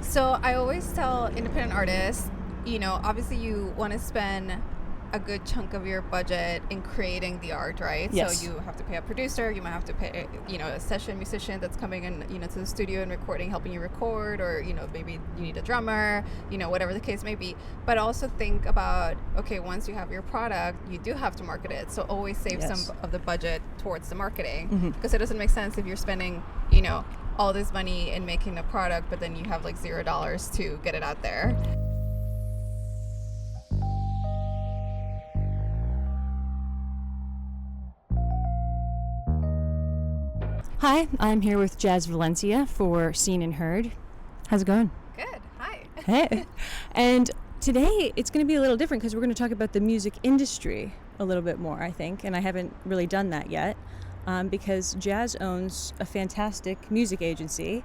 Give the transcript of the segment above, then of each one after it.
So I always tell independent artists, obviously you want to spend a good chunk of your budget in creating the art, right? Yes. So you have to pay a producer, you might have to pay, a session musician that's coming in, to the studio and recording, helping you record, or, maybe you need a drummer, whatever the case may be. But also think about, okay, once you have your product, you do have to market it. So always save some of the budget towards the marketing, because it doesn't make sense if you're spending, all this money in making a product, but then you have like $0 to get it out there. Hi, I'm here with Jaz Valencia for Seen and Heard. How's it going? Good. Hi. Hey. And today it's going to be a little different because we're going to talk about the music industry a little bit more, I think. And I haven't really done that yet because Jaz owns a fantastic music agency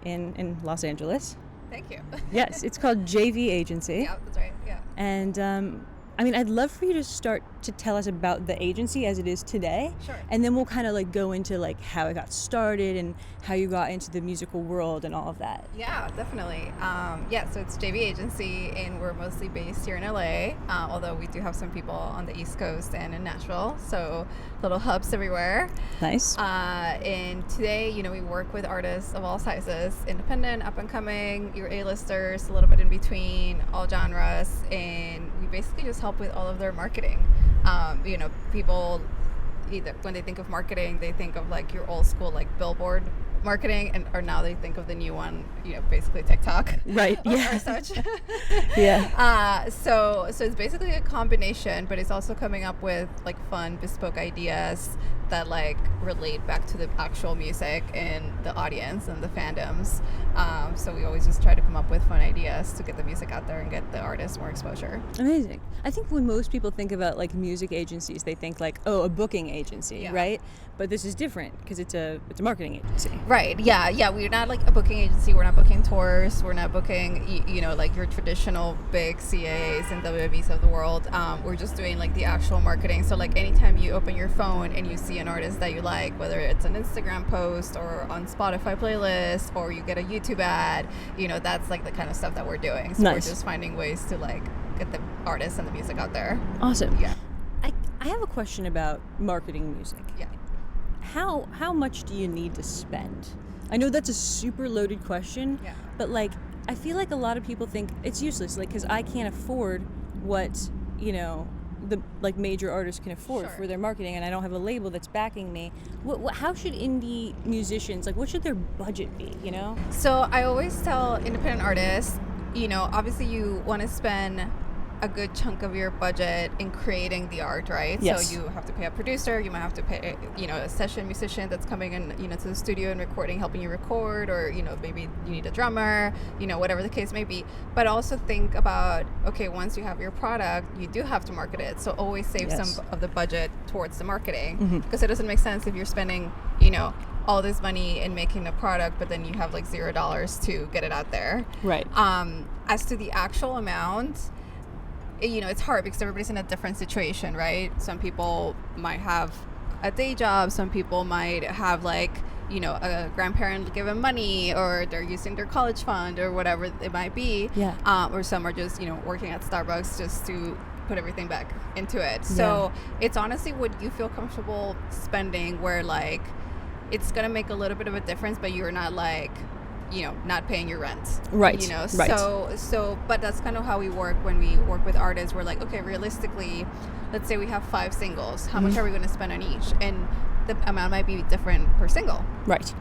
in Los Angeles. Thank you. Yes, it's called JV Agency. Yeah, that's right. Yeah. And I'd love for you to start to tell us about the agency as it is today. Sure. And then we'll kind of go into how it got started and how you got into the musical world and all of that. Yeah, definitely. So it's JV Agency, and we're mostly based here in LA, although we do have some people on the East Coast and in Nashville, so little hubs everywhere. Nice. And today, we work with artists of all sizes, independent, up and coming, your A-listers, a little bit in between, all genres, and we basically just help with all of their marketing. People either when they think of marketing, they think of like your old school like billboard marketing, or now they think of the new one, basically TikTok, right? Yeah, or such. Yeah. So it's basically a combination, but it's also coming up with like fun, bespoke ideas that like relate back to the actual music and the audience and the fandoms. So we always just try to come up with fun ideas to get the music out there and get the artists more exposure. Amazing. I think when most people think about like music agencies, they think like, oh, a booking agency, right? But this is different because it's a marketing agency. Right. Yeah. We're not like a booking agency. We're not booking tours. We're not booking, like your traditional big CAs and WWs of the world. We're just doing like the actual marketing. So like anytime you open your phone and you see an artist that you like, whether it's an Instagram post or on Spotify playlist, or you get a YouTube ad, that's like the kind of stuff that we're doing. So Nice. We're just finding ways to like get the artists and the music out there. Awesome. Yeah. I have a question about marketing music. Yeah. How much do you need to spend? I know that's a super loaded question, but like I feel like a lot of people think it's useless, like because I can't afford what the like major artists can afford for their marketing, and I don't have a label that's backing me. How should indie musicians, like what should their budget be? So I always tell independent artists, obviously you want to spend a good chunk of your budget in creating the art, right? Yes. So you have to pay a producer, you might have to pay, a session musician that's coming in, to the studio and recording, helping you record, or, maybe you need a drummer, whatever the case may be. But also think about, okay, once you have your product, you do have to market it. So always save some of the budget towards the marketing, because it doesn't make sense if you're spending, all this money in making a product, but then you have like $0 to get it out there. Right. As to the actual amount, it's hard because everybody's in a different situation, right? Some people might have a day job. Some people might have like, a grandparent give them money, or they're using their college fund or whatever it might be. Yeah. Or some are just, working at Starbucks just to put everything back into it. So it's honestly what you feel comfortable spending, where like it's going to make a little bit of a difference, but you're not like, not paying your rent. Right. Right. So, but that's kind of how we work when we work with artists. We're like, okay, realistically, let's say we have 5 singles. How much are we going to spend on each? And the amount might be different per single. Right.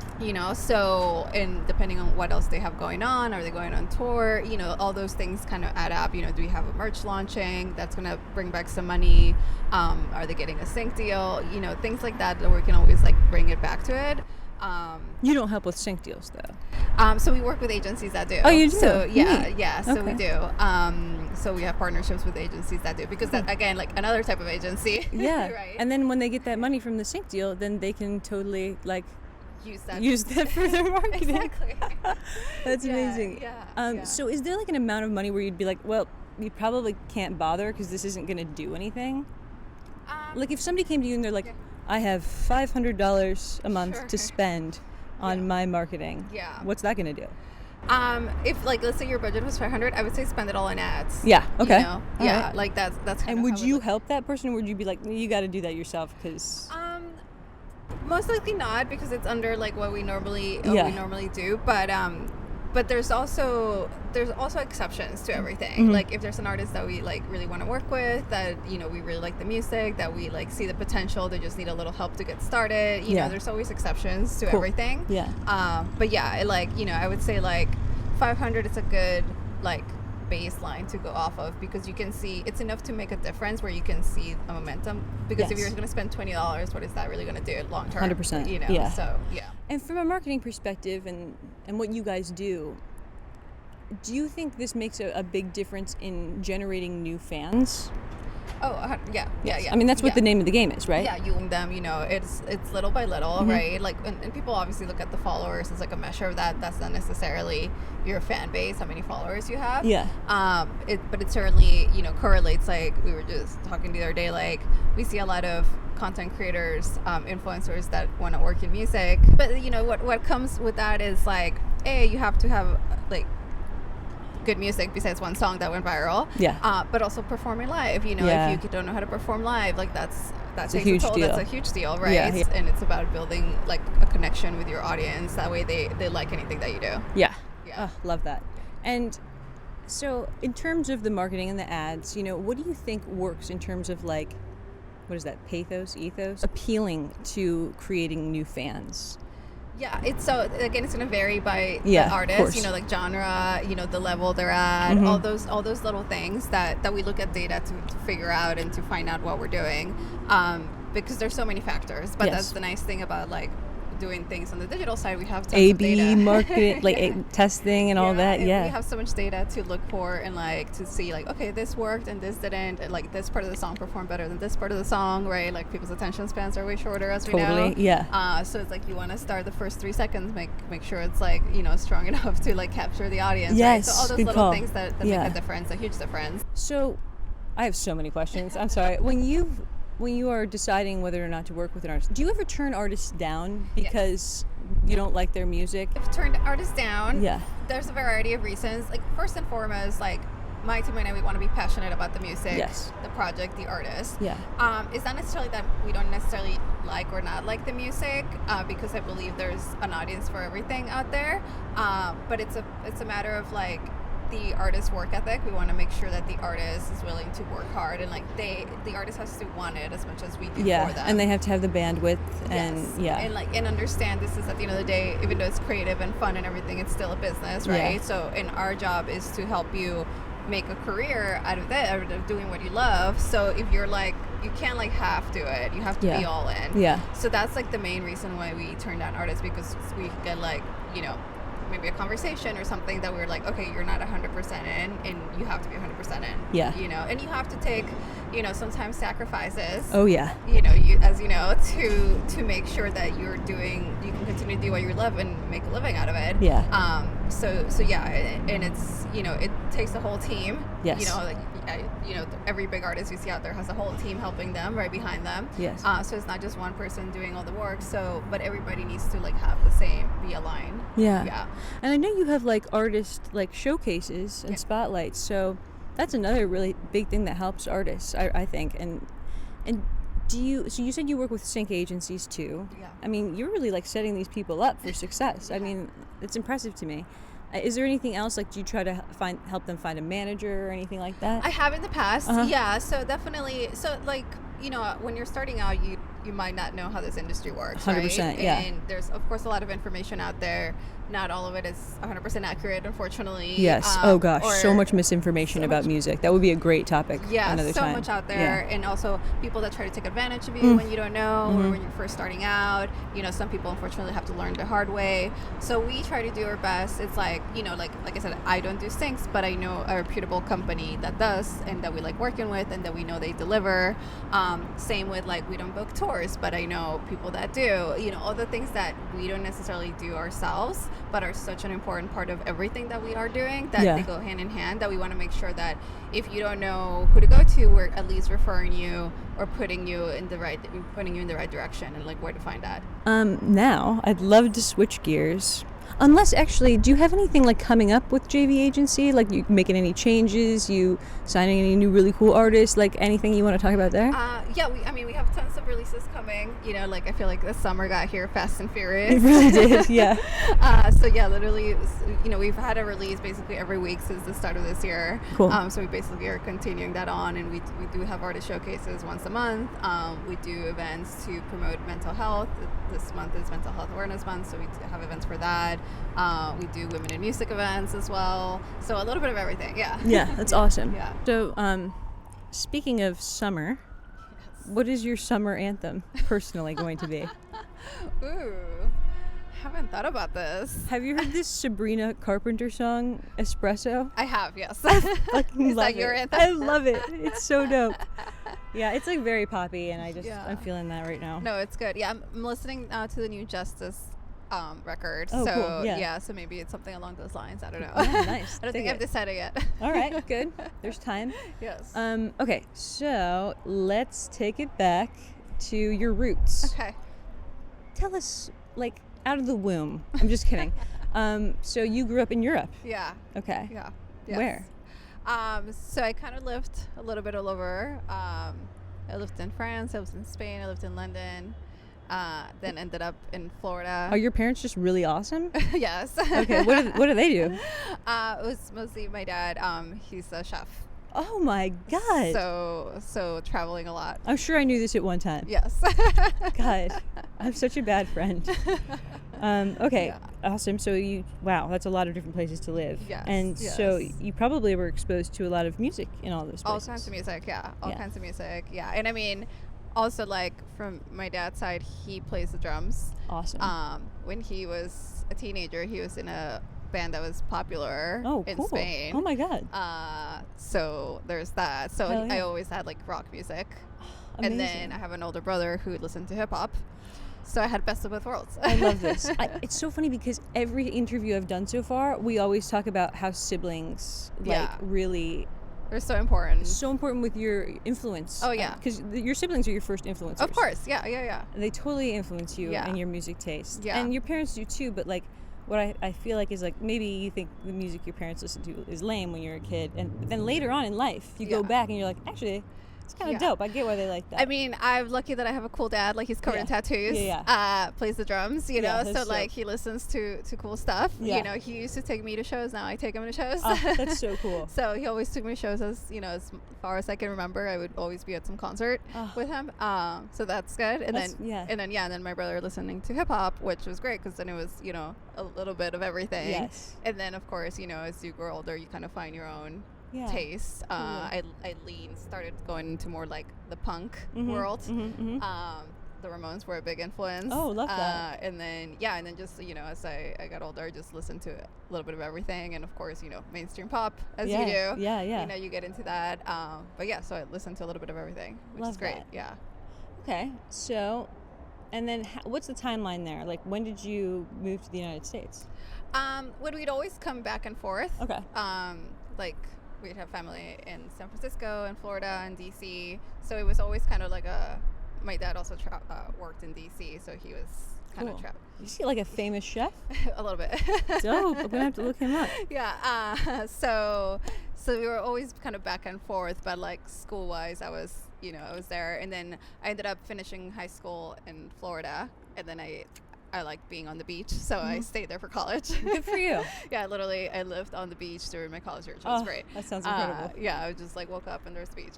So, and depending on what else they have going on, are they going on tour? All those things kind of add up. Do we have a merch launching that's going to bring back some money? Are they getting a sync deal? Things like that we can always like bring it back to it. You don't help with sync deals though. So we work with agencies that do. Oh, you do? So Neat. So Okay. we do. So we have partnerships with agencies that do, because that, again, like another type of agency. Yeah. Right. And then when they get that money from the sync deal, then they can totally like use that for their marketing. Exactly. That's amazing. Yeah. So is there like an amount of money where you'd be like, well, you probably can't bother because this isn't going to do anything? Like if somebody came to you and they're like, I have $500 a month to spend on my marketing. Yeah. What's that going to do? If like let's say your budget was 500, I would say spend it all in ads. Yeah. Okay. You know? Yeah. Right. Like that's kind and of. would you help that person, or would you be like, you got to do that yourself? Because. Most likely not, because it's under like what we normally do. But there's also exceptions to everything. Mm-hmm. Like if there's an artist that we like really want to work with, that we really like the music, that we like see the potential, they just need a little help to get started. You know, there's always exceptions to everything. Yeah. But yeah, like I would say like 500 is a good like baseline to go off of, because you can see it's enough to make a difference where you can see a momentum, because if you're going to spend $20, what is that really going to do long term? 100%. Yeah. So yeah. And from a marketing perspective and what you guys do you think this makes a big difference in generating new fans? Oh, yeah. I mean, that's what the name of the game is, right? Yeah, you own them, it's little by little, right? Like, and people obviously look at the followers as like a measure of that. That's not necessarily your fan base, how many followers you have. Yeah. But it certainly, correlates. Like, we were just talking the other day, like, we see a lot of content creators, influencers that want to work in music. But, what comes with that is, like, you have to have, like, good music besides one song that went viral. Yeah. But also performing live. If you don't know how to perform live, like that's a huge deal. That's a huge deal, right? Yeah. And it's about building like a connection with your audience. That way they like anything that you do. Yeah. Yeah. Oh, love that. And so in terms of the marketing and the ads, what do you think works in terms of like, what is that, ethos, appealing to creating new fans? Yeah, it's going to vary by the artist, like genre, the level they're at, all those little things that we look at data to figure out and to find out what we're doing, because there's so many factors. But that's the nice thing about like doing things on the digital side. We have tons A/B of data. marketing, like testing and all that. And yeah, we have so much data to look for and like to see like, okay, this worked and this didn't, and like this part of the song performed better than this part of the song, right? Like people's attention spans are way shorter, as we know. Yeah. So it's like you want to start the first 3 seconds, make sure it's like strong enough to like capture the audience. Yes, right? So all those little things that make a difference, a huge difference. So, I have so many questions. I'm sorry. When you are deciding whether or not to work with an artist, do you ever turn artists down because you don't like their music? If turned artists down, there's a variety of reasons. Like first and foremost, like my team and I, we want to be passionate about the music, the project, the artist. Yeah. It's not necessarily that we don't necessarily like or not like the music, because I believe there's an audience for everything out there. But it's a matter of like the artist's work ethic. We want to make sure that the artist is willing to work hard, and like the artist has to want it as much as we do for them. And they have to have the bandwidth and understand this is at the end of the day, even though it's creative and fun and everything, it's still a business, right? So and our job is to help you make a career out of that, out of doing what you love. So if you're like, you can't like half do it, you have to be all in. So that's like the main reason why we turn down artists, because we get like maybe a conversation or something that we're like, okay, you're not 100% in, and you have to be 100% in. And you have to take sometimes sacrifices. To make sure that you can continue to do what you love and make a living out of it. And it's it takes a whole team. Every big artist you see out there has a whole team helping them right behind them. So it's not just one person doing all the work. But everybody needs to like have the same, be aligned. And I know you have like artist like showcases and spotlights, so that's another really big thing that helps artists, I think. And so you said you work with sync agencies too. I mean, you're really like setting these people up for success. I mean, it's impressive to me. Is there anything else, like do you try to help them find a manager or anything like that? I have in the past. So definitely. So like, when you're starting out, you might not know how this industry works, 100%, right? And there's of course a lot of information out there. Not all of it is 100% accurate, unfortunately. Oh gosh, so much misinformation about music. That would be a great topic another time. Much out there. And also people that try to take advantage of you when you don't know, or when you're first starting out. Some people unfortunately have to learn the hard way. So we try to do our best. It's like, like I said, I don't do syncs, but I know a reputable company that does, and that we like working with, and that we know they deliver. Same with like, we don't book tours, but I know people that do. All the things that we don't necessarily do ourselves, but are such an important part of everything that we are doing, that they go hand in hand, that we want to make sure that if you don't know who to go to, we're at least referring you or putting you in the right direction, and like where to find that. Now I'd love to switch gears. Unless, actually, do you have anything like coming up with JV Agency? Like, you making any changes? You signing any new really cool artists? Like, anything you want to talk about there? Yeah, we have tons of releases coming. You know, like I feel like the summer got here fast and furious. It really did, yeah. So yeah, literally, you know, we've had a release basically every week since the start of this year. Cool. So we basically are continuing that on, and we do have artist showcases once a month. We do events to promote mental health. This month is Mental Health Awareness Month, so we have events for that. We do women in music events as well. So a little bit of everything, yeah. Yeah, that's awesome. Yeah. So, speaking of summer, what is your summer anthem personally going to be? Ooh, haven't thought about this. Have you heard this Sabrina Carpenter song, Espresso? I have, yes. Fucking Is love that your it. anthem? I love it. It's so dope. Yeah, it's like very poppy, and I'm feeling that right now. No, it's good. Yeah, I'm listening to the new Justice record. Oh, so cool. Yeah. So maybe it's something along those lines. I don't know. Oh, nice. I don't think I've decided yet. All right, good. There's time. Yes. Okay, so let's take it back to your roots. Okay. Tell us, like, out of the womb. I'm just kidding. So you grew up in Europe. Yeah. Okay. Yeah. Yes. Where? So I kind of lived a little bit all over. I lived in France. I lived in Spain. I lived in London. Then ended up in Florida. Are your parents just really awesome? Yes. Okay. What do they do? It was mostly my dad. He's a chef. Oh my God. So traveling a lot. I'm sure I knew this at one time. Yes. God, I'm such a bad friend. Okay, Yeah. Awesome. So that's a lot of different places to live. Yes, And yes. so you probably were exposed to a lot of music in all those All places. kinds of music, yeah. All Yeah. kinds of music, yeah. And I mean, also like from my dad's side, he plays the drums. Awesome. When he was a teenager, he was in a band that was popular in cool. Spain. Oh my God. So there's that. So Hell yeah. I always had like rock music. Amazing. And then I have an older brother who listened to hip hop. So I had best of both worlds. I love this. It's so funny because every interview I've done so far, we always talk about how siblings really They're so important. so important with your influence. Oh, yeah. Because your siblings are your first influencers. Of course, yeah. They totally influence you Yeah. and your music taste. Yeah. And your parents do too, but like what I feel like is like maybe you think the music your parents listen to is lame when you're a kid, and then later on in life you go Yeah. back and you're like, actually, it's kind of Yeah. dope. I get why they like that. I mean, I'm lucky that I have a cool dad. Like, he's covered in tattoos. Yeah. Plays the drums, you Yeah, know. that's So, like, dope. he listens to cool stuff. Yeah. You know, he used to take me to shows. Now I take him to shows. Oh, that's so cool. So he always took me to shows as far as I can remember. I would always be at some concert with him. So that's good. And then my brother listening to hip hop, which was great because then it was, a little bit of everything. Yes. And then, of course, as you grow older, you kind of find your own taste. I started going into more like the punk world. The Ramones were a big influence. Oh, love that. And then just as I got older, I just listened to a little bit of everything, and of course mainstream pop as you do. Yeah. You get into that. So I listened to a little bit of everything, which Love is great. that. Yeah. Okay, so, and then what's the timeline there? Like, when did you move to the United States? When we'd always come back and forth. Okay. Like, we'd have family in San Francisco and Florida and DC, so it was always kind of like my dad also worked in DC, so he was kind of trapped. You see, like a famous chef? A little bit. Dope. I'm gonna have to look him up. Yeah. So we were always kind of back and forth, but like school wise, I was there, and then I ended up finishing high school in Florida, and then I liked being on the beach, so I stayed there for college. Good for you. Yeah, literally, I lived on the beach during my college year, which was great. That sounds incredible. Yeah, I was just like woke up and there's the beach.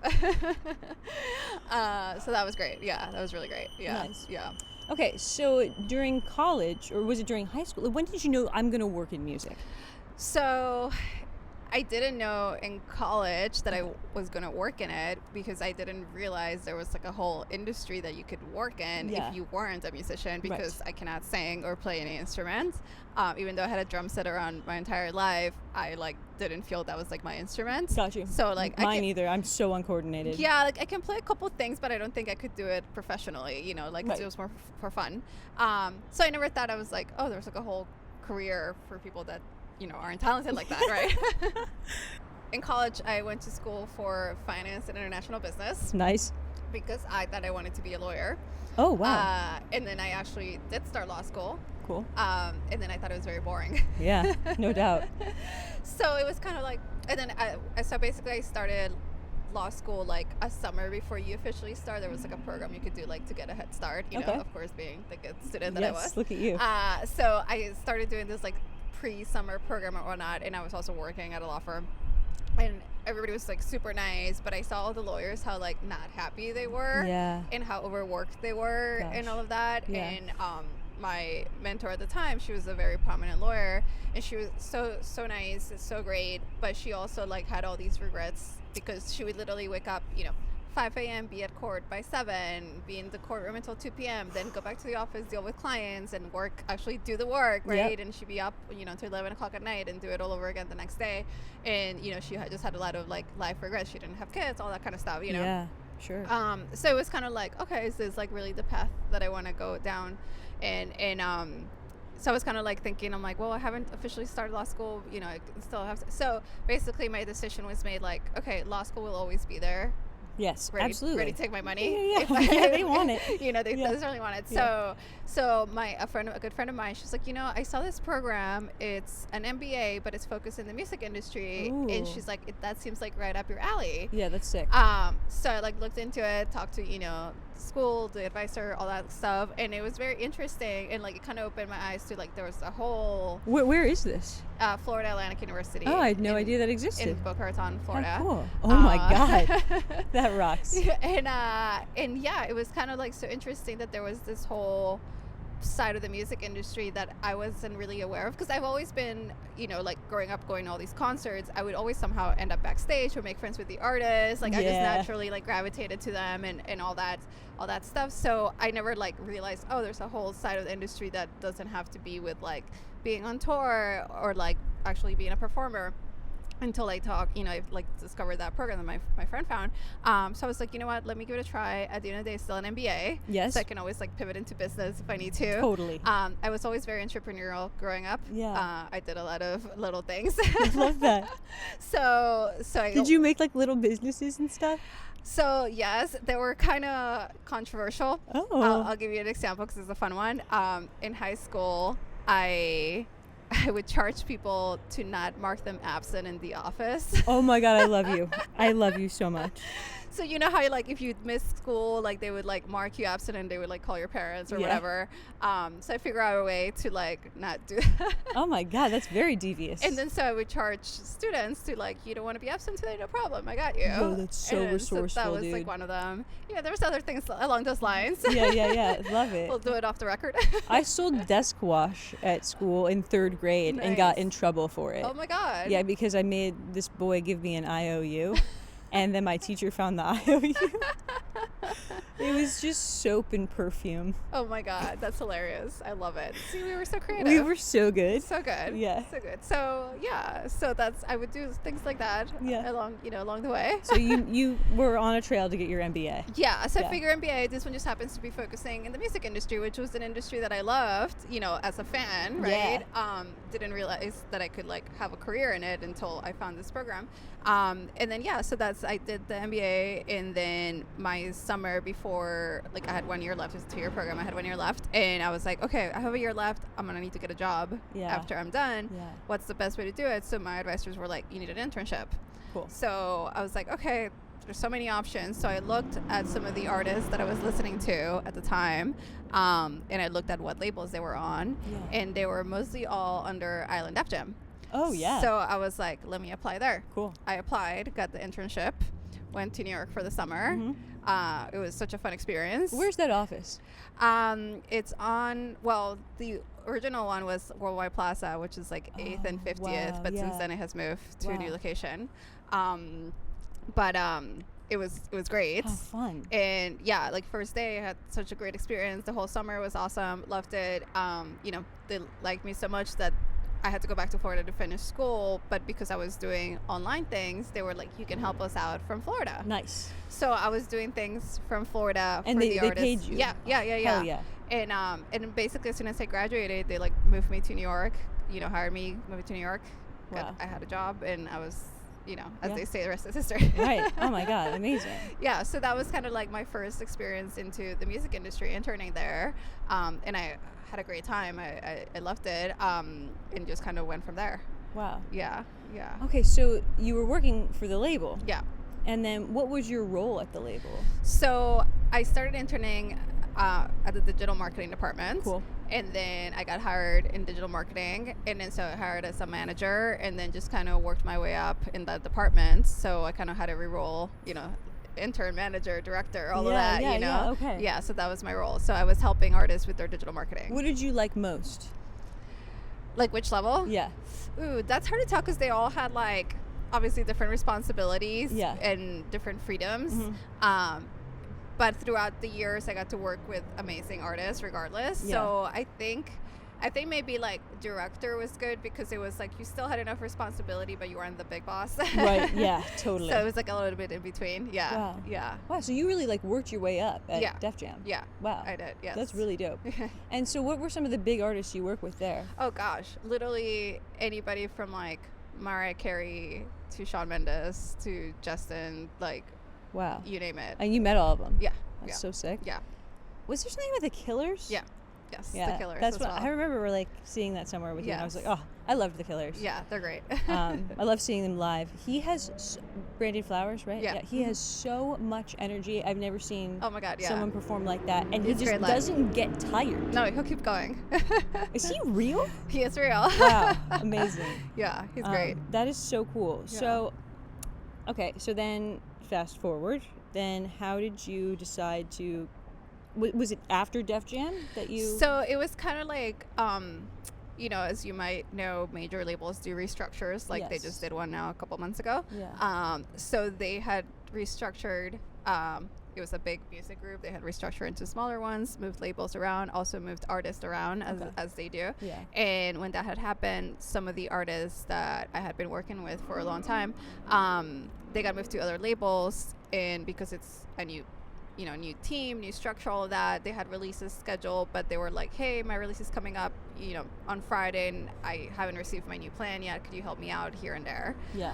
So that was great. Yeah, that was really great. Yeah. Nice. Yeah. Okay, so during college, or was it during high school? When did you know I'm going to work in music? So I didn't know in college that I was going to work in it, because I didn't realize there was like a whole industry that you could work in if you weren't a musician, because I cannot sing or play any instrument. Even though I had a drum set around my entire life, I didn't feel that was like my instrument. Got you. So mine either. I'm so uncoordinated. Yeah, I can play a couple things, but I don't think I could do it professionally. It was more for fun. So I never thought I was like, oh, there's like a whole career for people that aren't talented like that, right? In college, I went to school for finance and international business. Nice. Because I thought I wanted to be a lawyer. Oh, wow. And then I actually did start law school. Cool. And then I thought it was very boring. Yeah, no doubt. So it was kind of like, and then so basically I started law school like a summer before you officially start. There was like a program you could do like to get a head start, you know, of course being the good student that I was. Look at you. So I started doing this like pre-summer program or whatnot, and I was also working at a law firm, and everybody was like super nice, but I saw all the lawyers how like not happy they were, and how overworked they were, and all of that. And my mentor at the time, she was a very prominent lawyer, and she was so nice, so great, but she also like had all these regrets because she would literally wake up, you know, 5 a.m., be at court by 7, be in the courtroom until 2 p.m., then go back to the office, deal with clients, and work, actually do the work, right? And she'd be up, you know, till 11 o'clock at night and do it all over again the next day. And, you know, she just had a lot of, like, life regrets. She didn't have kids, all that kind of stuff, you know? Yeah, sure. So it was kind of like, okay, is this, like, really the path that I want to go down? And so I was kind of, like, thinking, I'm like, well, I haven't officially started law school, you know, I still have to. So basically my decision was made, like, okay, law school will always be there. Yes, absolutely. Ready to take my money? Yeah, they want it. You know, they certainly want it. Yeah. So a good friend of mine, she's like, you know, I saw this program. It's an MBA, but it's focused in the music industry. Ooh. And she's like, that seems like right up your alley. Yeah, that's sick. So I like looked into it, talked to, you know, school, the advisor, all that stuff, and it was very interesting, and like it kind of opened my eyes to like there was a whole. Where is this? Florida Atlantic University. Oh, I had no idea that existed. In Boca Raton, Florida. Oh, cool. Oh my God, that rocks. And yeah, it was kind of like so interesting that there was this whole side of the music industry that I wasn't really aware of, because I've always been, you know, like growing up going to all these concerts, I would always somehow end up backstage or make friends with the artists, like I just naturally like gravitated to them and all that stuff. So I never like realized, oh, there's a whole side of the industry that doesn't have to be with like being on tour or like actually being a performer, until I I like discovered that program that my friend found. So I was like, you know what, let me give it a try. At the end of the day, it's still an MBA. Yes. So I can always like pivot into business if I need to. Totally. I was always very entrepreneurial growing up. Yeah. I did a lot of little things. I love that. So did you make like little businesses and stuff? So yes, they were kind of controversial. Oh. I'll give you an example because it's a fun one. In high school, I would charge people to not mark them absent in the office. Oh my God, I love you. I love you so much. So you know how like if you missed school, like they would like mark you absent and they would like call your parents or whatever. So I figured out a way to like not do that. Oh my God, that's very devious. And then so I would charge students to like, you don't want to be absent today, no problem, I got you. Oh, that's so resourceful, so that was dude. like one of them. Yeah, there was other things along those lines. Yeah, love it. We'll do it off the record. I sold desk wash at school in 3rd grade and got in trouble for it. Oh my God. Yeah, because I made this boy give me an IOU. And then my teacher found the IOU. It was just soap and perfume. Oh my God, that's hilarious. I love it. See, we were so creative. We were so good. So good. Yeah. So good. So yeah, so I would do things like that along the way. So you were on a trail to get your MBA. Yeah, so I figure MBA, this one just happens to be focusing in the music industry, which was an industry that I loved, you know, as a fan, right? Yeah. Didn't realize that I could like have a career in it until I found this program. And then so I did the MBA, and then my summer before, like I had 1 year left. It was a 2-year program. I had 1 year left, and I was like, okay, I have a year left. I'm gonna need to get a job after I'm done. Yeah. What's the best way to do it? So my advisors were like, you need an internship. Cool. So I was like, okay, there's so many options. So I looked at some of the artists that I was listening to at the time, and I looked at what labels they were on, and they were mostly all under Island Def Jam. Oh, yeah. So I was like, let me apply there. Cool. I applied, got the internship, went to New York for the summer. Mm-hmm. It was such a fun experience. Where's that office? It's on, the original one was Worldwide Plaza, which is like 8th and 50th, but since then it has moved to a new location. But it was great. Oh, fun. And like first day I had such a great experience. The whole summer was awesome. Loved it. They liked me so much that I had to go back to Florida to finish school, but because I was doing online things, they were like, you can help us out from Florida. Nice. So I was doing things from Florida and for the artists. And they paid you? Yeah. Hell yeah. And basically as soon as I graduated, they like moved me to New York, hired me, moved me to New York. Wow. I had a job, and I was, as they say, the rest is history. Right. Oh my God, amazing. Yeah, so that was kind of like my first experience into the music industry, interning there, and I had a great time. I loved it, and just kind of went from there. Wow. Yeah. Okay, so you were working for the label. Yeah. And then what was your role at the label? So I started interning at the digital marketing department. Cool. And then I got hired in digital marketing, and then so I hired as a manager, and then just kind of worked my way up in that department. So I kind of had every role, intern, manager, director, all of that, Yeah, okay. Yeah, so that was my role. So I was helping artists with their digital marketing. What did you like most? Like which level? Yeah. Ooh, that's hard to tell because they all had like obviously different responsibilities and different freedoms. Mm-hmm. But throughout the years, I got to work with amazing artists regardless. Yeah. So I think maybe like director was good because it was like you still had enough responsibility, but you weren't the big boss. Right. Yeah. Totally. So it was like a little bit in between. Yeah. Wow. Yeah. Wow. So you really like worked your way up at Def Jam. Yeah. Wow. I did. Yes. That's really dope. And so, what were some of the big artists you work with there? Oh gosh, literally anybody from like Mariah Carey to Shawn Mendes to Justin, like. Wow. You name it. And you met all of them. Yeah. That's so sick. Yeah. Was there something with the Killers? Yeah. Yes. Yeah. The Killers. That's as what well. I remember. Like seeing that somewhere with you, and I was like, oh, I loved the Killers. Yeah, they're great. I love seeing them live. He has Brandon Flowers, right? Yeah. He has so much energy. I've never seen Oh my God, yeah. someone perform like that, and He's he just great live. doesn't get tired. No, he'll keep going. Is he real? He is real. Wow, amazing. Yeah, he's great. That is so cool. Yeah. So, okay, so then fast forward. Then how did you decide to? Was it after Def Jam that you? So it was kind of like, as you might know, major labels do restructures. Like they Yes. just did one now a couple months ago. Yeah. So they had restructured. It was a big music group. They had restructured into smaller ones, moved labels around, also moved artists around as they do. Yeah. And when that had happened, some of the artists that I had been working with for a long time, they got moved to other labels. And because it's a new team, new structure, all of that, they had releases scheduled, but they were like, hey, my release is coming up, on Friday, and I haven't received my new plan yet. Could you help me out here and there? Yeah.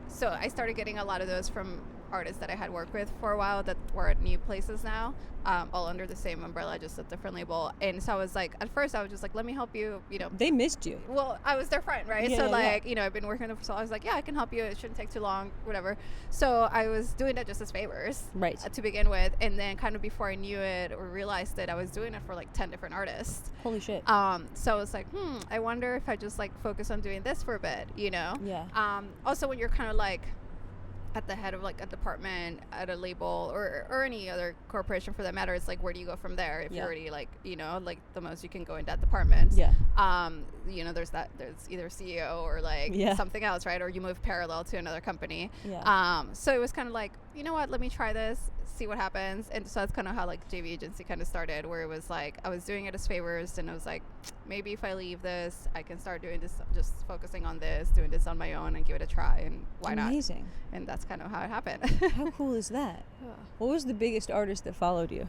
So I started getting a lot of those from artists that I had worked with for a while that were at new places now, all under the same umbrella, just a different label. And so I was like, at first I was just like, let me help you, They missed you. Well, I was their friend, right? Yeah, So yeah, I've been working with them, so I was like, yeah, I can help you. It shouldn't take too long, whatever. So I was doing that just as favors, Right. To begin with, and then kind of before I knew it or realized that I was doing it for like 10 different artists. Holy shit. So I was like, I wonder if I just like focus on doing this for a bit, Yeah. Also, when you're kind of like at the head of like a department at a label or any other corporation for that matter, it's like, where do you go from there if you're already like like the most you can go in that department. Yeah. There's either CEO or like something else, right? Or you move parallel to another company. Yeah. So it was kind of like, you know what, let me try this, see what happens. And so that's kind of how like JV Agency kind of started, where it was like I was doing it as favors, and I was like, maybe if I leave this, I can start doing this, just focusing on this, doing this on my own, and give it a try, and why not? Amazing. And that's kind of how it happened. How cool is that? What was the biggest artist that followed you?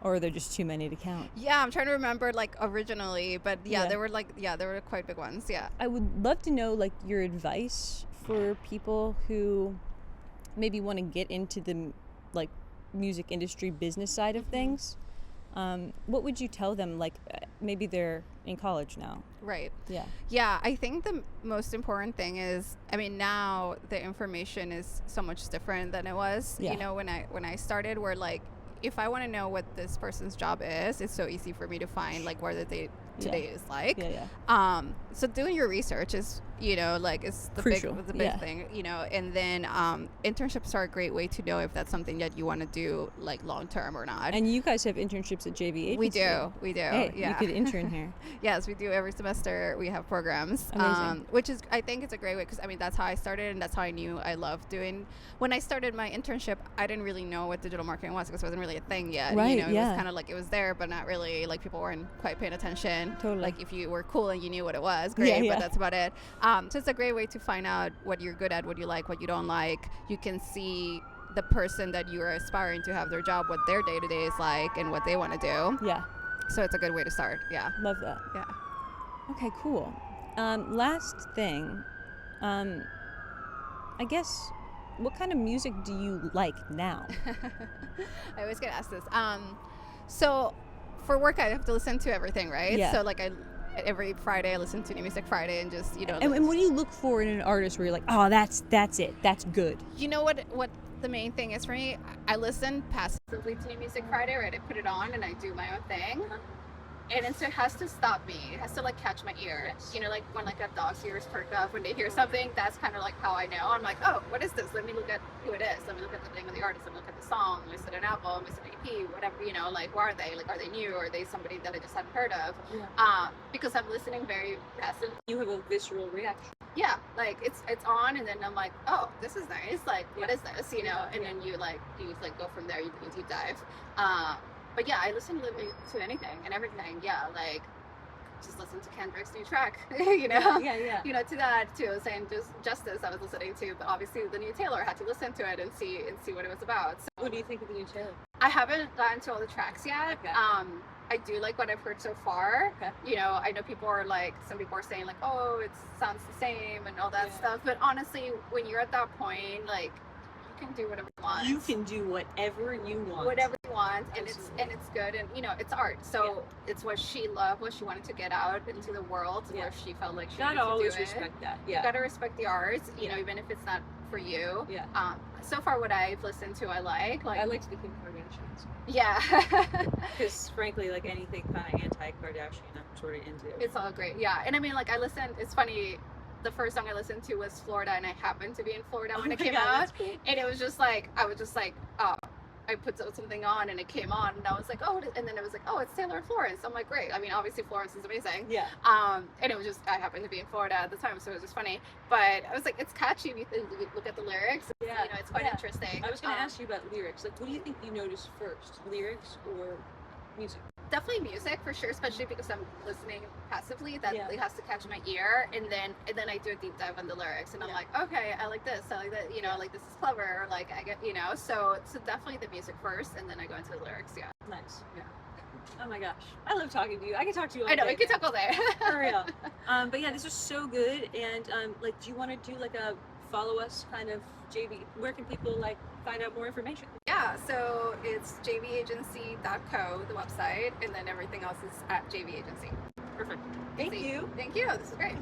Or are there just too many to count? Yeah, I'm trying to remember like originally, but there were quite big ones. Yeah. I would love to know like your advice for people who maybe want to get into the like music industry business side of things. What would you tell them? Like maybe they're in college now. Right. Yeah. Yeah, I think the most important thing is, I mean, now the information is so much different than it was. Yeah. When I started, where like, if I want to know what this person's job is, it's so easy for me to find like where the day today is like. Yeah. So doing your research is, like, is the crucial. big thing, and then internships are a great way to know if that's something that you want to do like long term or not. And you guys have internships at JV Agency. We do. Hey, yeah. you could intern here. Yes, we do every semester. We have programs, Amazing. Which is, I think it's a great way, because I mean that's how I started, and that's how I knew I loved doing. When I started my internship, I didn't really know what digital marketing was, because it wasn't really a thing yet. Right, It was kind of like it was there, but not really, like people weren't quite paying attention. Totally. Like if you were cool and you knew what it was, great, but that's about it. So it's a great way to find out what you're good at, what you like, what you don't like. You can see the person that you are aspiring to have their job, what their day-to-day is like, and what they want to do. Yeah. So it's a good way to start. Yeah. Love that. Yeah. Okay, cool. Last thing, I guess, what kind of music do you like now? I always get asked this. So for work, I have to listen to everything, right? Yeah. So like every Friday I listen to New Music Friday and just, you know. And what do you look for in an artist where you're like, oh, that's it, that's good? You know what the main thing is for me? I listen passively to New Music Friday, right? I put it on and I do my own thing. And so it has to stop me. It has to like catch my ear. Yes. You know, like when like a dog's ears perk up when they hear something, that's kind of like how I know. I'm like, oh, what is this? Let me look at who it is. Let me look at the name of the artist. Let me look at the song. Is it an album? Is it an EP? Whatever, you know, like, who are they? Like, are they new? Or are they somebody that I just hadn't heard of? Yeah. Because I'm listening very passively. You have a visceral reaction. Yeah, like it's on, and then I'm like, oh, this is nice. Like, what is this? You know, and then you go from there. You do a deep dive. But yeah, I listen to anything and everything. Yeah, like just listen to Kendrick's new track. You know, yeah. You know, to that too. Saying just Justice, I was listening to, but obviously the new Taylor, I had to listen to it and see what it was about. So, what do you think of the new Taylor? I haven't gotten to all the tracks yet. Okay. I do like what I've heard so far. Okay. You know, I know some people are saying like, oh, it sounds the same and all that stuff. But honestly, when you're at that point, like, you can do whatever you want. You can do whatever you want. Whatever you want, and it's good, and you know, it's art. So it's what she loved, what she wanted to get out into the world, where she felt like she gotta needed to always do it. respect that. Yeah. You gotta respect the art, you know, even if it's not for you. Yeah. So far, what I've listened to, I like. I liked the Kim Kardashians. Yeah. Because frankly, like anything kind of anti-Kardashian, I'm sort of into. It's all great. Yeah, and I mean, like, it's funny. The first song I listened to was Florida, and I happened to be in Florida when it came out. Cool. And it was just like, I put something on and it came on, and I was like, oh, and then it was like, oh, it's Taylor and Florence. I'm like, great. I mean, obviously Florence is amazing. Yeah. And it was just, I happened to be in Florida at the time, so it was just funny. But I was like, it's catchy if you look at the lyrics. Yeah. You know, it's quite interesting. I was going to ask you about lyrics. Like, what do you think you notice first, lyrics or music? Definitely music for sure, especially because I'm listening passively. That it has to catch my ear, and then I do a deep dive on the lyrics, and I'm like, okay, I like this, I like that, you know, like this is clever, or like I get, you know, so definitely the music first, and then I go into the lyrics. Yeah. Nice. Yeah. Oh my gosh, I love talking to you. I can talk to you all day. I know, we can man. talk all day. For real. But yeah, this was so good, and like, do you want to do like a follow us kind of JV? Where can people like find out more information? Yeah, so it's jvagency.co, the website, and then everything else is at JV Agency. Perfect. Thank you. Thank you. This is great.